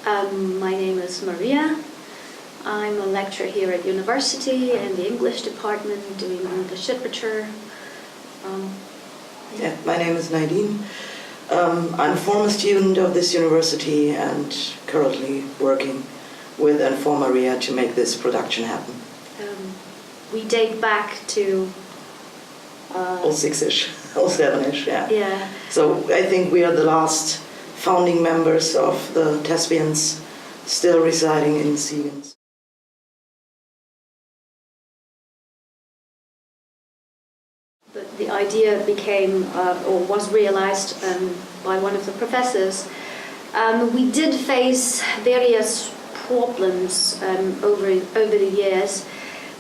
My name is Maria. I'm a lecturer here at university in the English department doing English literature. My name is Nadine. I'm a former student of this university and currently working with and for Maria to make this production happen. We date back to 06-ish, 07-ish, yeah. Yeah. So I think we are the last founding members of the Thespians still residing in Severin. The idea became, or was realized by one of the professors. We did face various problems over the years,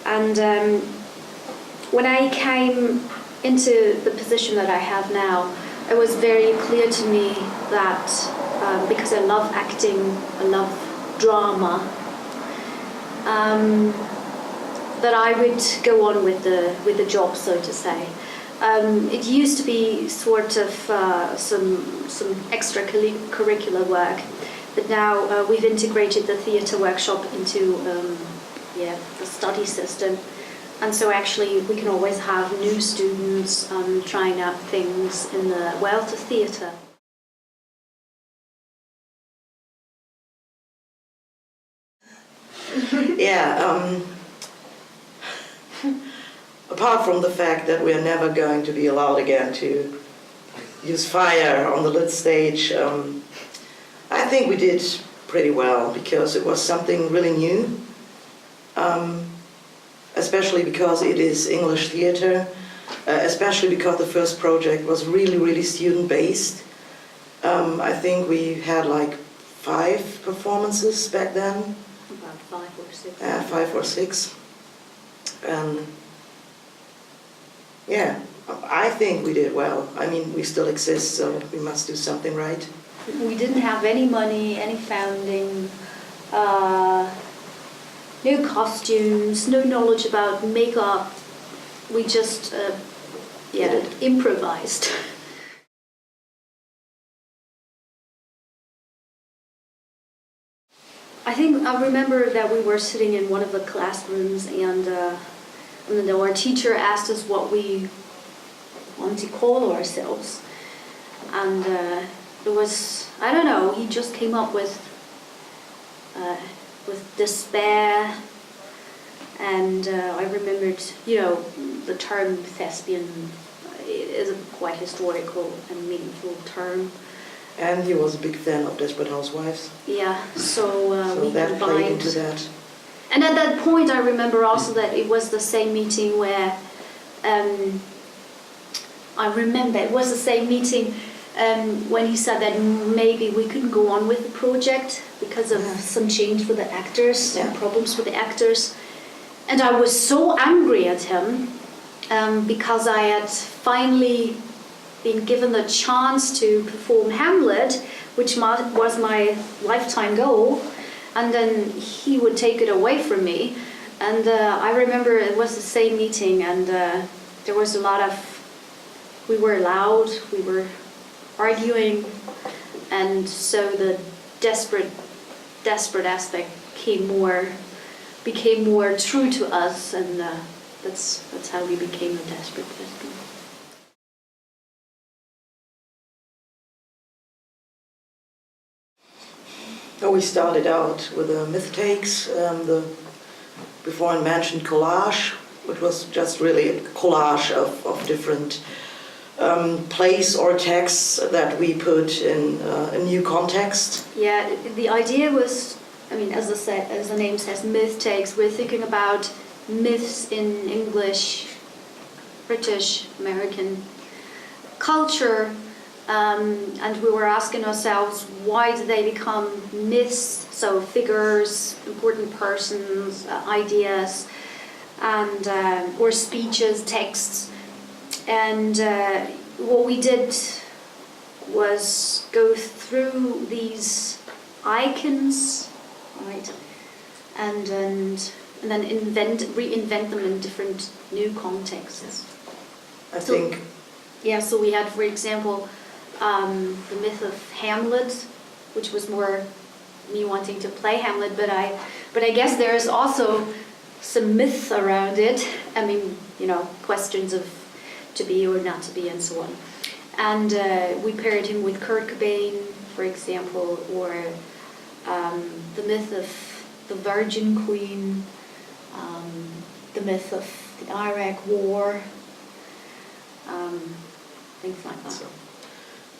and when I came into the position that I have now, it was very clear to me that because I love acting, I love drama, that I would go on with the job, so to say. It used to be sort of some extracurricular work, but now we've integrated the theatre workshop into the study system, and so actually we can always have new students trying out things in the world of theatre. Apart from the fact that we are never going to be allowed again to use fire on the lit stage, I think we did pretty well because it was something really new, especially because it is English theatre, especially because the first project was really, really student-based. I think we had like 5 performances back then. About 5 or 6. 5 or 6. Yeah, I think we did well. I mean, we still exist, so we must do something right. We didn't have any money, any founding, no costumes, no knowledge about makeup. We just improvised. I remember that we were sitting in one of the classrooms and then our teacher asked us what we wanted to call ourselves. And it was, I don't know, he just came up with despair. And I remembered, the term thespian is a quite historical and meaningful term. And he was a big fan of Desperate Housewives. Yeah, so we that combined. played into that. And at that point, I remember also that it was the same meeting where when he said that maybe we couldn't go on with the project because of some change with the actors, some problems with the actors. And I was so angry at him because I had finally been given the chance to perform Hamlet, which was my lifetime goal, and then he would take it away from me. And I remember it was the same meeting, and there was a lot of, we were loud, we were arguing, and so the desperate aspect became more true to us, and that's how we became the Desperate Thespians. We started out with the myth takes, the before mentioned collage, which was just really a collage of different plays or texts that we put in a new context. Yeah, the idea was, as the name says, myth takes. We're thinking about myths in English, British, American culture. And we were asking ourselves, why do they become myths? So figures, important persons, ideas, and or speeches, texts. And what we did was go through these icons, right, and then reinvent them in different new contexts. So we had, for example, the myth of Hamlet, which was more me wanting to play Hamlet, but I guess there is also some myth around it. I mean, questions of to be or not to be and so on. And we paired him with Kurt Cobain, for example, or the myth of the Virgin Queen, the myth of the Iraq War, things like that. So,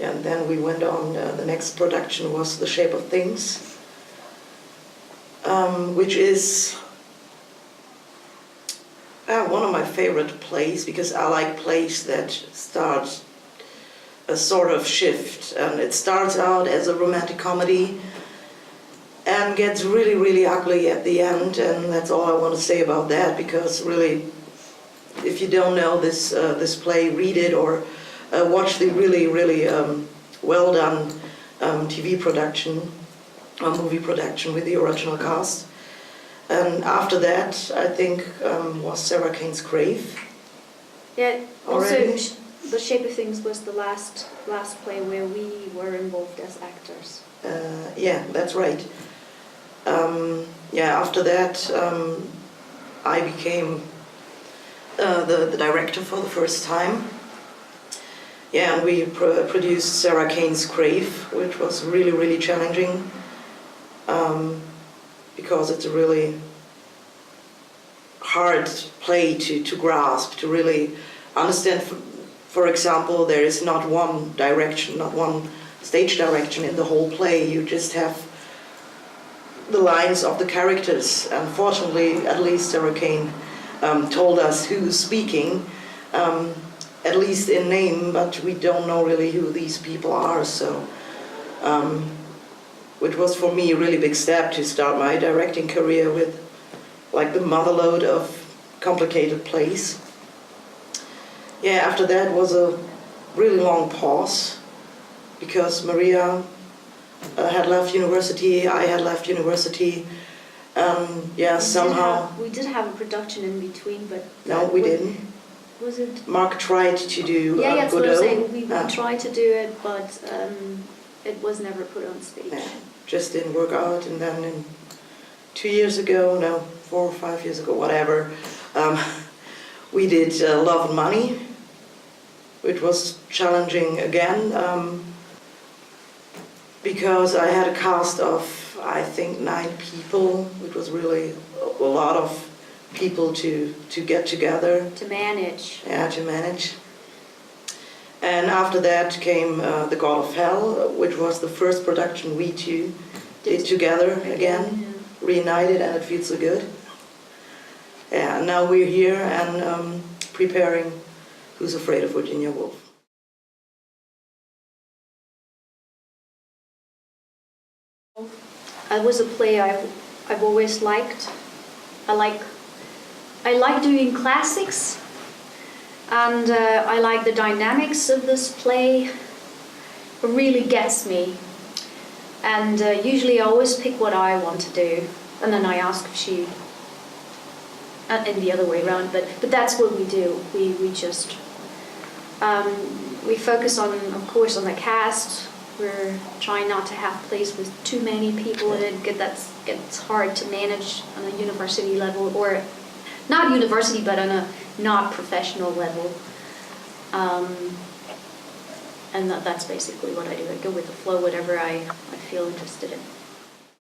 and then we went on, the next production was The Shape of Things, which is one of my favorite plays, because I like plays that start a sort of shift. And it starts out as a romantic comedy and gets really, really ugly at the end, and that's all I want to say about that, because really, if you don't know this play, read it or watch the really, really well done TV production, movie production with the original cast. And after that, I think, was Sarah Kane's Grave. Yeah, also Already? The Shape of Things was the last play where we were involved as actors. Yeah, that's right. After that, I became the director for the first time. Yeah, and we produced Sarah Kane's Grave, which was really, really challenging, because it's a really hard play to grasp, to really understand. For example, there is not one direction, not one stage direction in the whole play. You just have the lines of the characters. Unfortunately, at least Sarah Kane told us who's speaking, at least in name, but we don't know really who these people are. So, which was for me a really big step to start my directing career with, like, the motherload of complicated plays. Yeah, after that was a really long pause, because Maria had left university, I had left university, somehow... We did have a production in between, but... No, we didn't. Was it? Mark tried to do that's what I was Godot. saying. We tried to do it, but it was never put on stage. Yeah, just didn't work out. And then 4 or 5 years ago, whatever, we did Love and Money, which was challenging again, because I had a cast of, I think, 9 people, which was really a lot of people to get together. To manage. Yeah, to manage. And after that came The God of Hell, which was the first production we two did together again, reunited, and it feels so good. Yeah, and now we're here and preparing Who's Afraid of Virginia Woolf. It was a play I've always liked. I like doing classics, and I like the dynamics of this play. It really gets me. And usually I always pick what I want to do, and then I ask if she, and the other way around, but that's what we do. We just, we focus on, of course, on the cast. We're trying not to have plays with too many people, and it's hard to manage on a university level, or not university, but on a not professional level. And that's basically what I do. I go with the flow, whatever I feel interested in.